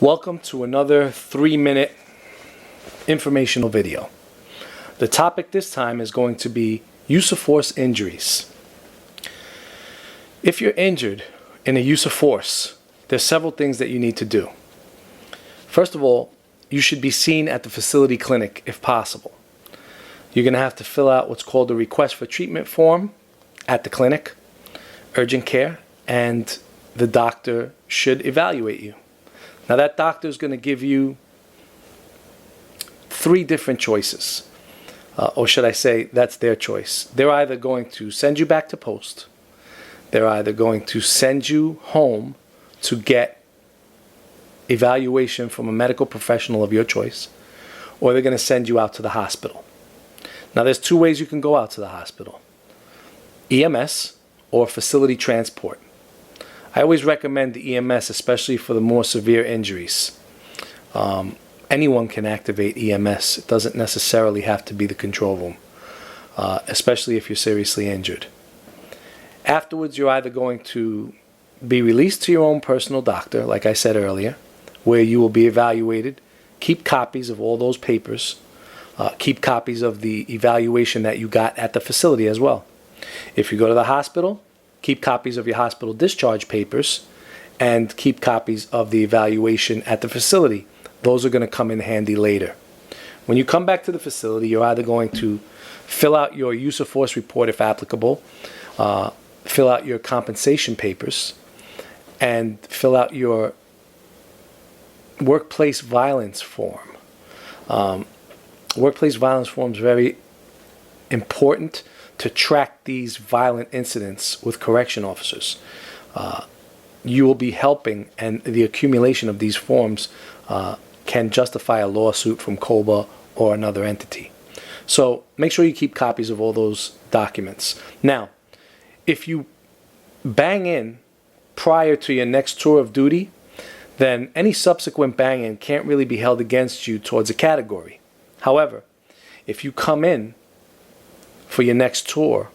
Welcome to another 3-minute informational video. The topic this time is going to be use of force injuries. If you're injured in a use of force, there's several things that you need to do. First of all, you should be seen at the facility clinic if possible. You're going to have to fill out what's called a request for treatment form at the clinic, urgent care, and the doctor should evaluate you. Now that doctor is going to give you 3 different choices, or should I say that's their choice. They're either going to send you back to post, they're either going to send you home to get evaluation from a medical professional of your choice, or they're going to send you out to the hospital. Now there's 2 ways you can go out to the hospital: EMS or facility transport. I always recommend the EMS, especially for the more severe injuries. Anyone can activate EMS. It doesn't necessarily have to be the control room, especially if you're seriously injured. Afterwards, you're either going to be released to your own personal doctor, like I said earlier, where you will be evaluated. Keep copies of all those papers. Keep copies of the evaluation that you got at the facility as well. If you go to the hospital, keep copies of your hospital discharge papers and keep copies of the evaluation at the facility. Those are going to come in handy later. When you come back to the facility, you're either going to fill out your use of force report if applicable, fill out your compensation papers, and fill out your workplace violence form. Workplace violence form is very important to track these violent incidents with correction officers. You will be helping, and the accumulation of these forms can justify a lawsuit from COBA or another entity. So make sure you keep copies of all those documents. Now, if you bang in prior to your next tour of duty, then any subsequent bang-in can't really be held against you towards a category. However, if you come in for your next tour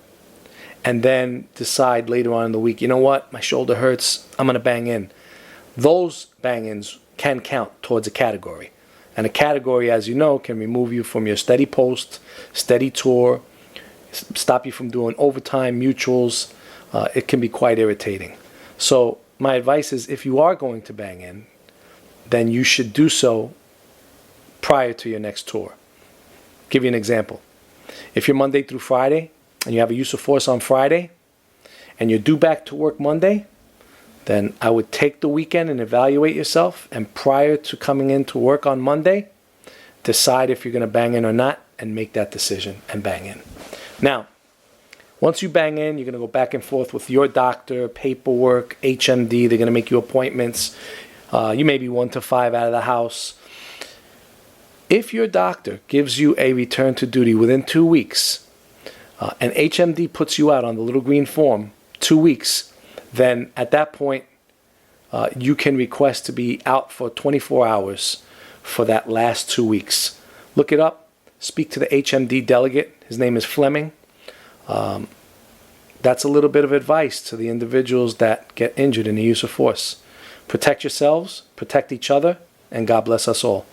and then decide later on in the week, you know what, my shoulder hurts, I'm going to bang in, those bang-ins can count towards a category. And a category, as you know, can remove you from your steady post, steady tour, stop you from doing overtime, mutuals. It can be quite irritating. So my advice is, if you are going to bang in, then you should do so prior to your next tour. Give you an example. If you're Monday through Friday and you have a use of force on Friday and you're due back to work Monday, then I would take the weekend and evaluate yourself, and prior to coming in to work on Monday, decide if you're going to bang in or not and make that decision and bang in. Now, once you bang in, you're going to go back and forth with your doctor, paperwork, HMD. They're going to make you appointments. You may be 1 to 5 out of the house. If your doctor gives you a return to duty within 2 weeks, and HMD puts you out on the little green form 2 weeks, then at that point you can request to be out for 24 hours for that last 2 weeks. Look it up. Speak to the HMD delegate. His name is Fleming. That's a little bit of advice to the individuals that get injured in the use of force. Protect yourselves, protect each other, and God bless us all.